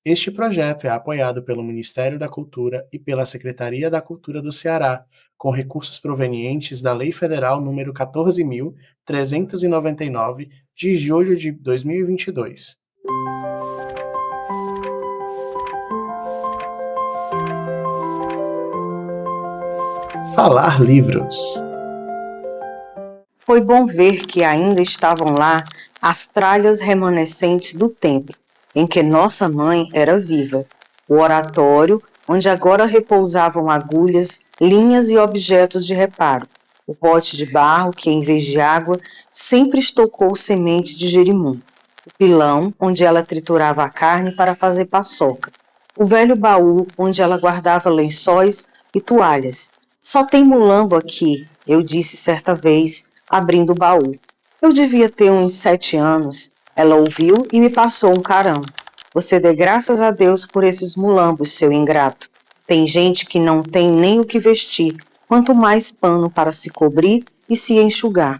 Este projeto é apoiado pelo Ministério da Cultura e pela Secretaria da Cultura do Ceará, com recursos provenientes da Lei Federal nº 14.399, de julho de 2022. Falar livros. Foi bom ver que ainda estavam lá as tralhas remanescentes do templo, em que nossa mãe era viva, o oratório, onde agora repousavam agulhas, linhas e objetos de reparo, o pote de barro que, em vez de água, sempre estocou semente de jerimum, o pilão, onde ela triturava a carne para fazer paçoca, o velho baú, onde ela guardava lençóis e toalhas. Só tem mulambo aqui, eu disse certa vez, abrindo o baú. Eu devia ter uns 7 anos. Ela ouviu e me passou um carão. Você dê graças a Deus por esses mulambos, seu ingrato. Tem gente que não tem nem o que vestir, quanto mais pano para se cobrir e se enxugar.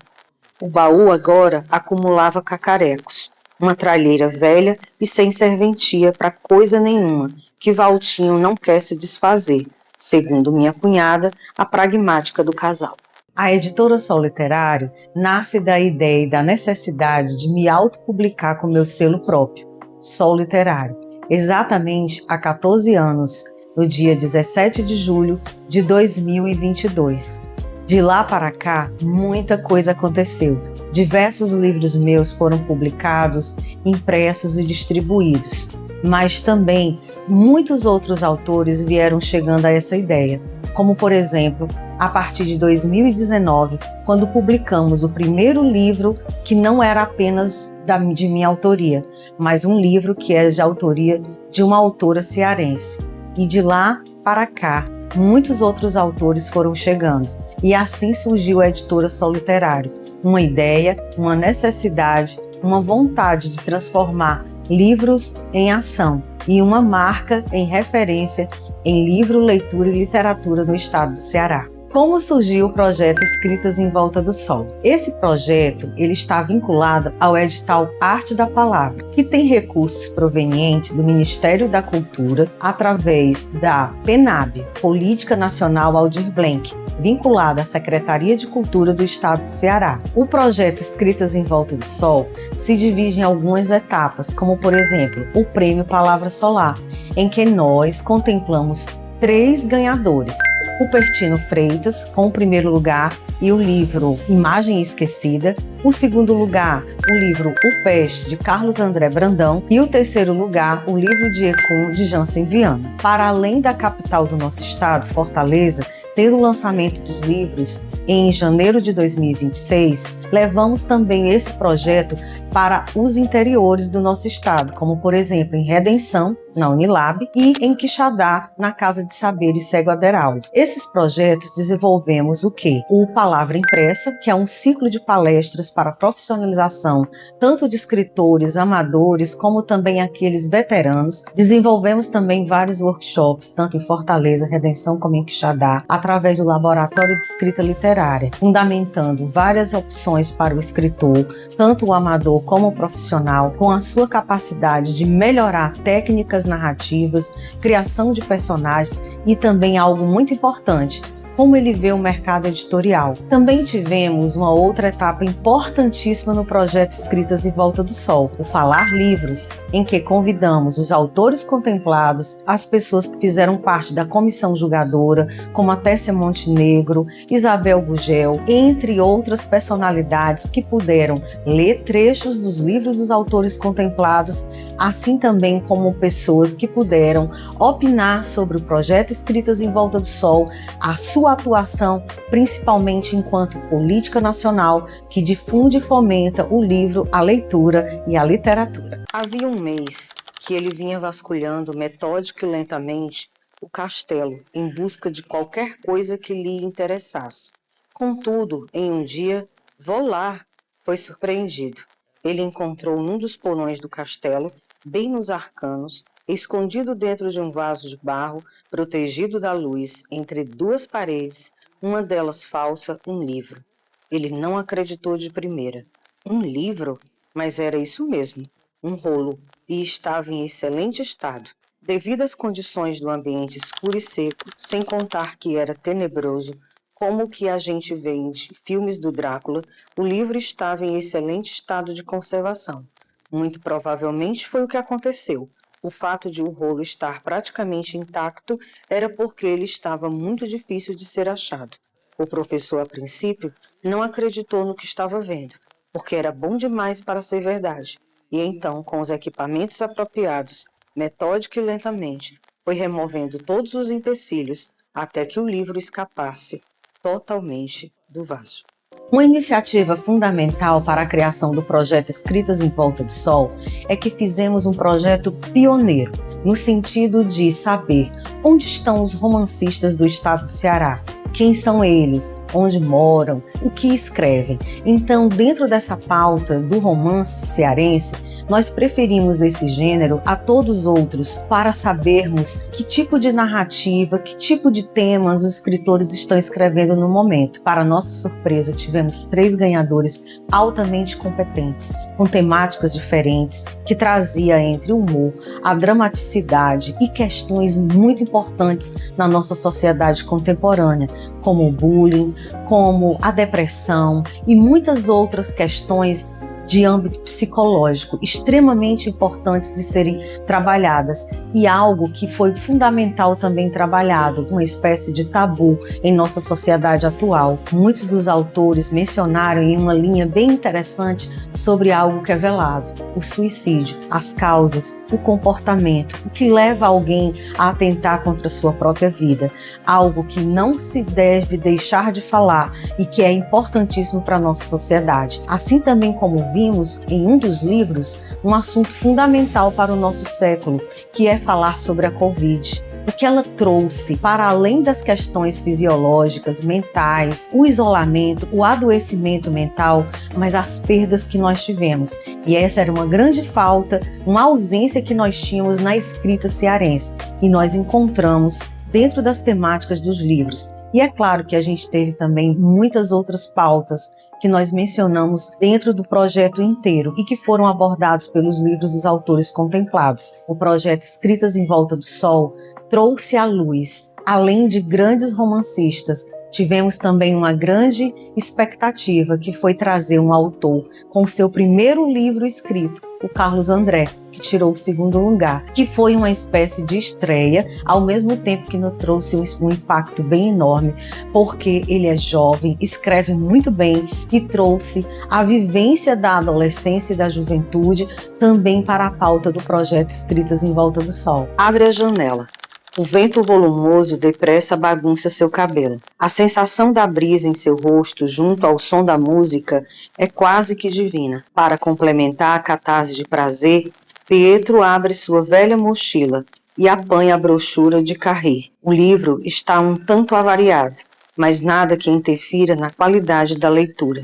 O baú agora acumulava cacarecos, uma tralheira velha e sem serventia para coisa nenhuma, que Valtinho não quer se desfazer, segundo minha cunhada, a pragmática do casal. A editora Sol Literário nasce da ideia e da necessidade de me autopublicar com meu selo próprio, Sol Literário, exatamente há 14 anos, no dia 17 de julho de 2022. De lá para cá, muita coisa aconteceu. Diversos livros meus foram publicados, impressos e distribuídos, mas também muitos outros autores vieram chegando a essa ideia, como, por exemplo, a partir de 2019, quando publicamos o primeiro livro que não era apenas de minha autoria, mas um livro que é de autoria de uma autora cearense. E de lá para cá, muitos outros autores foram chegando. E assim surgiu a editora Sol Literário, uma ideia, uma necessidade, uma vontade de transformar livros em ação e uma marca em referência em livro, leitura e literatura no estado do Ceará. Como surgiu o projeto Escritas em Volta do Sol? Esse projeto ele está vinculado ao edital Arte da Palavra, que tem recursos provenientes do Ministério da Cultura através da PNAB, Política Nacional Aldir Blanc, vinculada à Secretaria de Cultura do Estado do Ceará. O projeto Escritas em Volta do Sol se divide em algumas etapas, como por exemplo, o Prêmio Palavra Solar, em que nós contemplamos 3 ganhadores. Cupertino Freitas, com o primeiro lugar, e o livro Imagem Esquecida. O segundo lugar, o livro O Peste, de Carlos André Brandão. E o terceiro lugar, o livro de Ecum, de Jansen Viana. Para além da capital do nosso estado, Fortaleza, tendo o lançamento dos livros em janeiro de 2026, levamos também esse projeto para os interiores do nosso estado, como por exemplo em Redenção, na Unilab, e em Quixadá, na Casa de Saberes Cego Aderaldo. Esses projetos desenvolvemos o quê? O Palavra Impressa, que é um ciclo de palestras para profissionalização, tanto de escritores, amadores, como também aqueles veteranos. Desenvolvemos também vários workshops, tanto em Fortaleza, Redenção, como em Quixadá, através do Laboratório de Escrita Literária, fundamentando várias opções para o escritor, tanto o amador como o profissional, com a sua capacidade de melhorar técnicas narrativas, criação de personagens e também algo muito importante, como ele vê o mercado editorial. Também tivemos uma outra etapa importantíssima no projeto Escritas em Volta do Sol, o Falar Livros, em que convidamos os autores contemplados, as pessoas que fizeram parte da comissão julgadora, como a Tércia Montenegro, Isabel Gugel, entre outras personalidades que puderam ler trechos dos livros dos autores contemplados, assim também como pessoas que puderam opinar sobre o projeto Escritas em Volta do Sol, a sua atuação, principalmente enquanto política nacional que difunde e fomenta o livro, a leitura e a literatura. Havia um mês que ele vinha vasculhando metódica e lentamente o castelo em busca de qualquer coisa que lhe interessasse. Contudo, em um dia, Volar foi surpreendido. Ele encontrou num dos porões do castelo, bem nos arcanos, escondido dentro de um vaso de barro, protegido da luz, entre 2 paredes, uma delas falsa, um livro. Ele não acreditou de primeira. Um livro? Mas era isso mesmo. um rolo, e estava em excelente estado. Devido às condições do ambiente escuro e seco, sem contar que era tenebroso, como o que a gente vê em filmes do Drácula, o livro estava em excelente estado de conservação. Muito provavelmente foi o que aconteceu. O fato de o rolo estar praticamente intacto era porque ele estava muito difícil de ser achado. O professor, a princípio, não acreditou no que estava vendo, porque era bom demais para ser verdade. E então, com os equipamentos apropriados, metódica e lentamente, foi removendo todos os empecilhos até que o livro escapasse totalmente do vaso. Uma iniciativa fundamental para a criação do projeto Escritas em Volta do Sol é que fizemos um projeto pioneiro, no sentido de saber onde estão os romancistas do estado do Ceará, quem são eles, onde moram, o que escrevem. Então, dentro dessa pauta do romance cearense, nós preferimos esse gênero a todos os outros para sabermos que tipo de narrativa, que tipo de temas os escritores estão escrevendo no momento. Para nossa surpresa, tivemos 3 ganhadores altamente competentes, com temáticas diferentes, que trazia entre o humor, a dramaticidade e questões muito importantes na nossa sociedade contemporânea, como o bullying, como a depressão e muitas outras questões de âmbito psicológico, extremamente importantes de serem trabalhadas, e algo que foi fundamental também trabalhado, uma espécie de tabu em nossa sociedade atual. Muitos dos autores mencionaram em uma linha bem interessante sobre algo que é velado: o suicídio, as causas, o comportamento, o que leva alguém a atentar contra a sua própria vida, algo que não se deve deixar de falar e que é importantíssimo para a nossa sociedade. Assim também como vimos em um dos livros um assunto fundamental para o nosso século, que é falar sobre a Covid. O que ela trouxe para além das questões fisiológicas, mentais, o isolamento, o adoecimento mental, mas as perdas que nós tivemos. E essa era uma grande falta, uma ausência que nós tínhamos na escrita cearense. E nós encontramos dentro das temáticas dos livros. E é claro que a gente teve também muitas outras pautas que nós mencionamos dentro do projeto inteiro e que foram abordados pelos livros dos autores contemplados. O projeto Escritas em Volta do Sol trouxe à luz, além de grandes romancistas, tivemos também uma grande expectativa, que foi trazer um autor com seu primeiro livro escrito, o Carlos André, que tirou o 2º lugar, que foi uma espécie de estreia, ao mesmo tempo que nos trouxe um impacto bem enorme, porque ele é jovem, escreve muito bem e trouxe a vivência da adolescência e da juventude também para a pauta do projeto Escritas em Volta do Sol. Abre a janela. O vento volumoso depressa bagunça seu cabelo. A sensação da brisa em seu rosto, junto ao som da música, é quase que divina. Para complementar a catarse de prazer, Pietro abre sua velha mochila e apanha a brochura de Carré. O livro está um tanto avariado, mas nada que interfira na qualidade da leitura.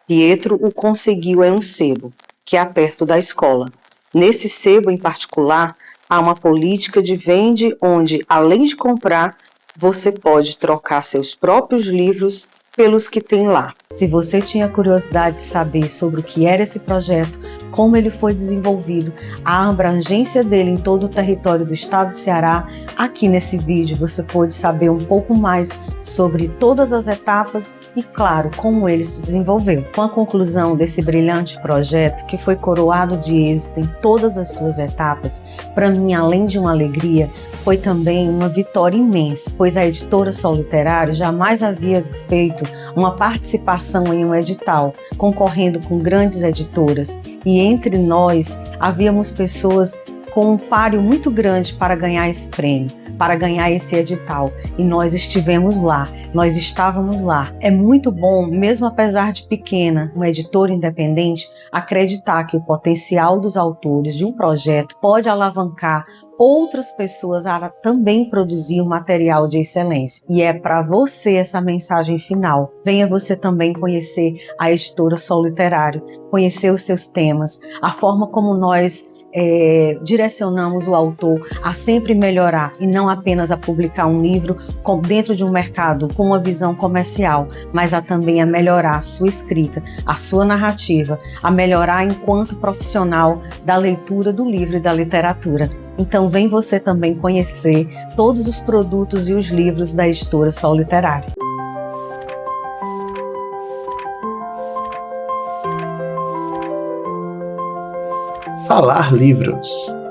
Pietro o conseguiu em um sebo, que é perto da escola. Nesse sebo em particular, há uma política de vende onde, além de comprar, você pode trocar seus próprios livros pelos que tem lá. Se você tinha curiosidade de saber sobre o que era esse projeto, como ele foi desenvolvido, a abrangência dele em todo o território do estado de Ceará, aqui nesse vídeo você pode saber um pouco mais sobre todas as etapas e, claro, como ele se desenvolveu. Com a conclusão desse brilhante projeto, que foi coroado de êxito em todas as suas etapas, para mim, além de uma alegria, foi também uma vitória imensa, pois a editora Sol Literário jamais havia feito uma participação em um edital, concorrendo com grandes editoras, e entre nós havíamos pessoas com um páreo muito grande para ganhar esse prêmio, para ganhar esse edital, e nós estivemos lá, nós estávamos lá. É muito bom, mesmo apesar de pequena, uma editora independente, acreditar que o potencial dos autores de um projeto pode alavancar outras pessoas a também produzir um material de excelência. E é para você essa mensagem final. Venha você também conhecer a editora Sol Literário, conhecer os seus temas, a forma como nós direcionamos o autor a sempre melhorar e não apenas a publicar um livro dentro de um mercado com uma visão comercial, mas a também a melhorar a sua escrita, a sua narrativa, a melhorar enquanto profissional da leitura do livro e da literatura. Então vem você também conhecer todos os produtos e os livros da editora Sol Literário. Falar Livros.